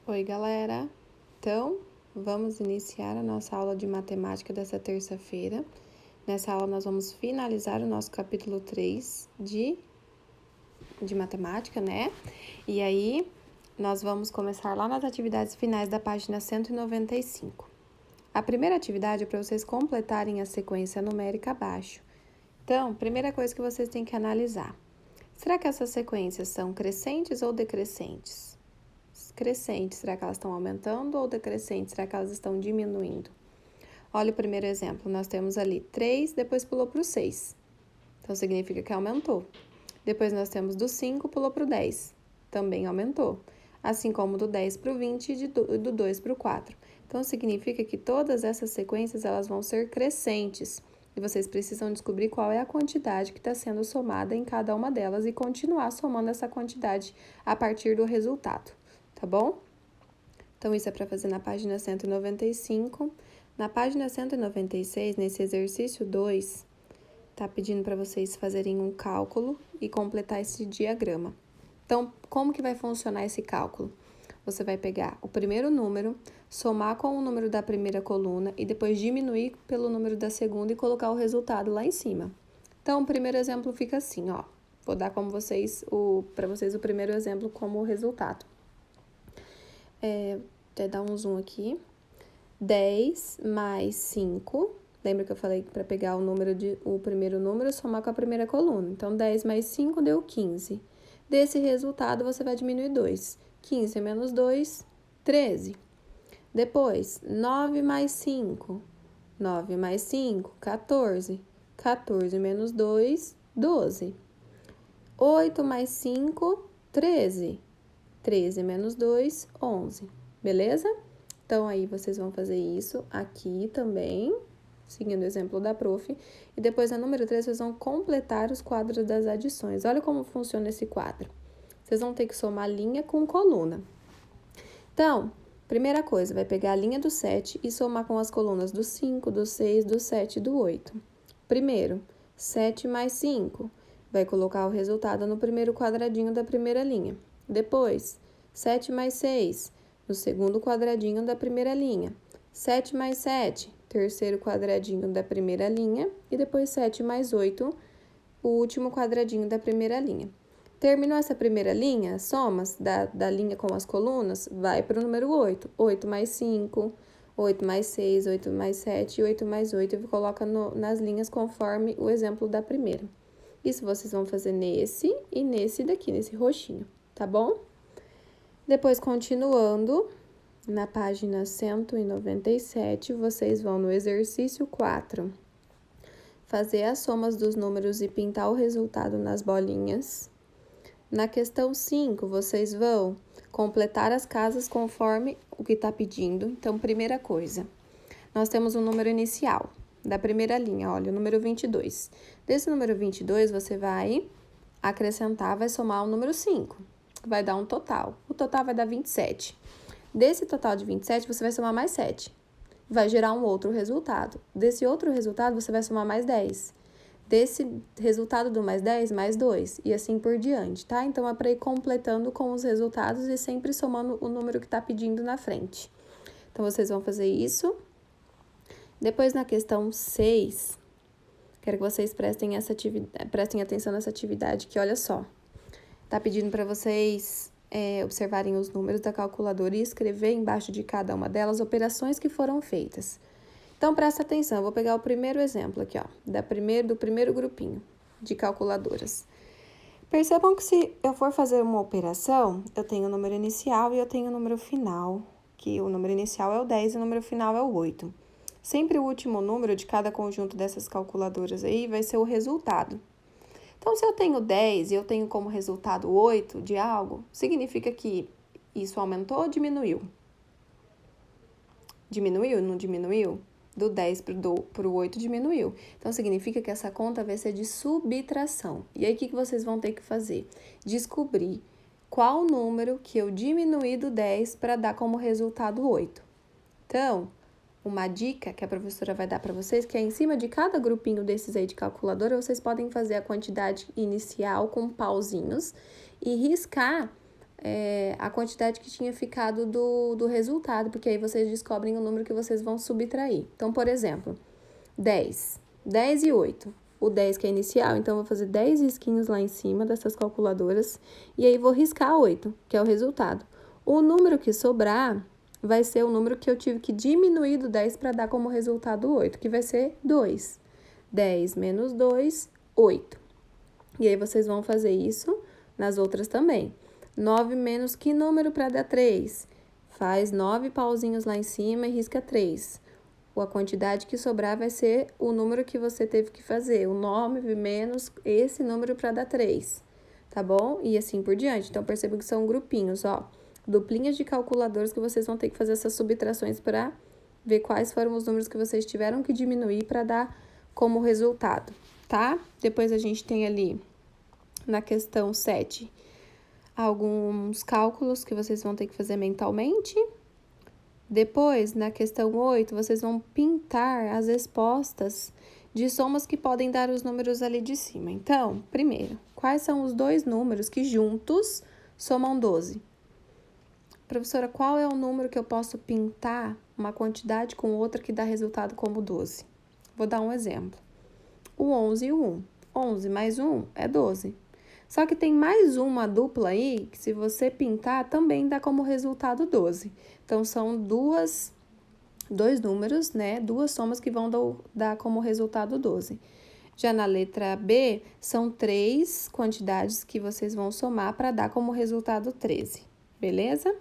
Oi, galera! Então, vamos iniciar a nossa aula de matemática dessa terça-feira. Nessa aula, nós vamos finalizar o nosso capítulo 3 de matemática, né? E aí, nós vamos começar lá nas atividades finais da página 195. A primeira atividade é para vocês completarem a sequência numérica abaixo. Então, primeira coisa que vocês têm que analisar. Será que essas sequências são crescentes ou decrescentes? Crescentes, será que elas estão aumentando ou decrescentes? Será que elas estão diminuindo? Olha o primeiro exemplo, nós temos ali 3, depois pulou para o 6. Então, significa que aumentou. Depois nós temos do 5, pulou para o 10. Também aumentou. Assim como do 10 para o 20 e do 2 para o 4. Então, significa que todas essas sequências elas vão ser crescentes. E vocês precisam descobrir qual é a quantidade que está sendo somada em cada uma delas e continuar somando essa quantidade a partir do resultado. Tá bom? Então, isso é para fazer na página 195. Na página 196, nesse exercício 2, tá pedindo para vocês fazerem um cálculo e completar esse diagrama. Então, como que vai funcionar esse cálculo? Você vai pegar o primeiro número, somar com o número da primeira coluna e depois diminuir pelo número da segunda e colocar o resultado lá em cima. Então, o primeiro exemplo fica assim, ó. Vou dar para vocês o primeiro exemplo como resultado. Até dar um zoom aqui. 10 mais 5. Lembra que eu falei para pegar o primeiro número e somar com a primeira coluna. Então, 10 mais 5 deu 15. Desse resultado, você vai diminuir 2. 15 menos 2, 13. Depois, 9 mais 5. 9 mais 5, 14. 14 menos 2, 12. 8 mais 5, 13. 13 menos 2, 11. Beleza? Então, aí vocês vão fazer isso aqui também, seguindo o exemplo da prof. E depois, na número 3, vocês vão completar os quadros das adições. Olha como funciona esse quadro. Vocês vão ter que somar linha com coluna. Então, primeira coisa, vai pegar a linha do 7 e somar com as colunas do 5, do 6, do 7 e do 8. Primeiro, 7 mais 5. Vai colocar o resultado no primeiro quadradinho da primeira linha. Depois, 7 mais 6, no segundo quadradinho da primeira linha. 7 mais 7, terceiro quadradinho da primeira linha. E depois 7 mais 8, o último quadradinho da primeira linha. Terminou essa primeira linha, somas da linha com as colunas, vai para o número 8. 8 mais 5, 8 mais 6, 8 mais 7 e 8 mais 8. E coloca nas linhas conforme o exemplo da primeira. Isso vocês vão fazer nesse e nesse daqui, nesse roxinho, tá bom? Depois, continuando, na página 197, vocês vão no exercício 4, fazer as somas dos números e pintar o resultado nas bolinhas. Na questão 5, vocês vão completar as casas conforme o que está pedindo. Então, primeira coisa, nós temos um número inicial da primeira linha, olha, o número 22. Desse número 22, você vai acrescentar, vai somar o número 5. Vai dar um total. O total vai dar 27. Desse total de 27, você vai somar mais 7. Vai gerar um outro resultado. Desse outro resultado, você vai somar mais 10. Desse resultado do mais 10, mais 2. E assim por diante, tá? Então, é para ir completando com os resultados e sempre somando o número que está pedindo na frente. Então, vocês vão fazer isso. Depois, na questão 6, quero que vocês prestem atenção nessa atividade que, olha só. Tá pedindo para vocês observarem os números da calculadora e escrever embaixo de cada uma delas operações que foram feitas. Então, presta atenção, eu vou pegar o primeiro exemplo aqui, ó, do primeiro grupinho de calculadoras. Percebam que se eu for fazer uma operação, eu tenho o número inicial e eu tenho o número final, que o número inicial é o 10 e o número final é o 8. Sempre o último número de cada conjunto dessas calculadoras aí vai ser o resultado. Então, se eu tenho 10 e eu tenho como resultado 8 de algo, significa que isso aumentou ou diminuiu? Diminuiu, não diminuiu? Do 10 para o 8 diminuiu. Então, significa que essa conta vai ser de subtração. E aí, o que vocês vão ter que fazer? Descobrir qual número que eu diminuí do 10 para dar como resultado 8. Então, uma dica que a professora vai dar para vocês, que é em cima de cada grupinho desses aí de calculadora, vocês podem fazer a quantidade inicial com pauzinhos e riscar a quantidade que tinha ficado do resultado, porque aí vocês descobrem o número que vocês vão subtrair. Então, por exemplo, 10. 10 e 8. O 10 que é inicial, então eu vou fazer 10 risquinhos lá em cima dessas calculadoras, e aí vou riscar 8, que é o resultado. O número que sobrar vai ser o número que eu tive que diminuir do 10 para dar como resultado 8, que vai ser 2. 10 menos 2, 8. E aí vocês vão fazer isso nas outras também. 9 menos que número para dar 3? Faz 9 pauzinhos lá em cima e risca 3. A quantidade que sobrar vai ser o número que você teve que fazer. O 9 menos esse número para dar 3. Tá bom? E assim por diante. Então, perceba que são grupinhos, ó. Duplinhas de calculadores que vocês vão ter que fazer essas subtrações para ver quais foram os números que vocês tiveram que diminuir para dar como resultado, tá? Depois a gente tem ali na questão 7 alguns cálculos que vocês vão ter que fazer mentalmente. Depois, na questão 8, vocês vão pintar as respostas de somas que podem dar os números ali de cima. Então, primeiro, quais são os dois números que juntos somam 12? Professora, qual é o número que eu posso pintar uma quantidade com outra que dá resultado como 12? Vou dar um exemplo. O 11 e o 1. 11 mais 1 é 12. Só que tem mais uma dupla aí, que se você pintar, também dá como resultado 12. Então, são dois números, né? Duas somas que vão dar como resultado 12. Já na letra B, são 3 quantidades que vocês vão somar para dar como resultado 13. Beleza?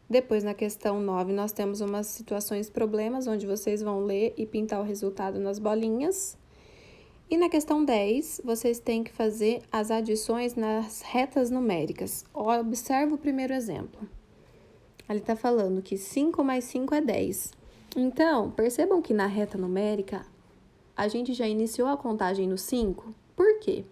Depois, na questão 9, nós temos umas situações problemas, onde vocês vão ler e pintar o resultado nas bolinhas. E na questão 10, vocês têm que fazer as adições nas retas numéricas. Observe o primeiro exemplo. Ali está falando que 5 mais 5 é 10. Então, percebam que na reta numérica, a gente já iniciou a contagem no 5. Por quê?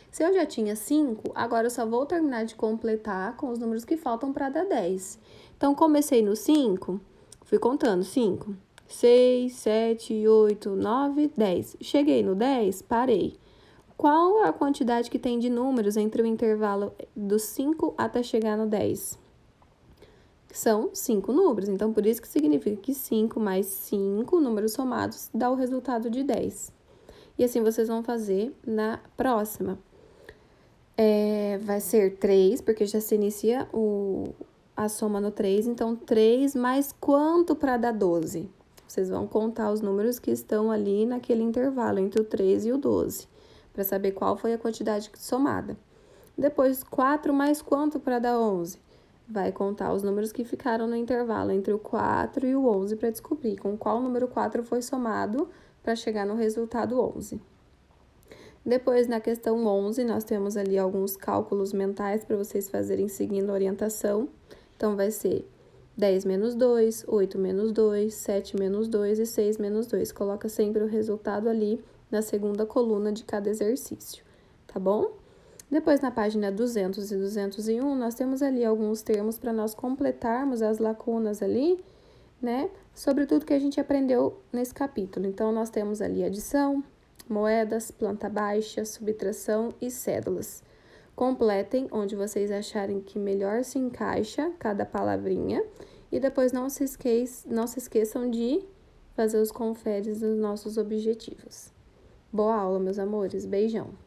Se eu já tinha 5, agora eu só vou terminar de completar com os números que faltam para dar 10. Então, comecei no 5, fui contando 5. 6, 7, 8, 9, 10. Cheguei no 10, parei. Qual a quantidade que tem de números entre o intervalo do 5 até chegar no 10? São 5 números, então por isso que significa que 5 mais 5 números somados dá o resultado de 10. E assim vocês vão fazer na próxima. Vai ser 3, porque já se inicia a soma no 3, então 3 mais quanto para dar 12? Vocês vão contar os números que estão ali naquele intervalo, entre o 13 e o 12, para saber qual foi a quantidade somada. Depois, 4 mais quanto para dar 11? Vai contar os números que ficaram no intervalo, entre o 4 e o 11, para descobrir com qual número 4 foi somado para chegar no resultado 11. Depois, na questão 11, nós temos ali alguns cálculos mentais para vocês fazerem seguindo a orientação. Então, vai ser 10 menos 2, 8 menos 2, 7 menos 2 e 6 menos 2. Coloca sempre o resultado ali na segunda coluna de cada exercício, tá bom? Depois, na página 200 e 201, nós temos ali alguns termos para nós completarmos as lacunas ali, né? Sobre tudo que a gente aprendeu nesse capítulo. Então, nós temos ali adição, moedas, planta baixa, subtração e cédulas. Completem onde vocês acharem que melhor se encaixa cada palavrinha. E depois não se esqueçam de fazer os conferes dos nossos objetivos. Boa aula, meus amores. Beijão!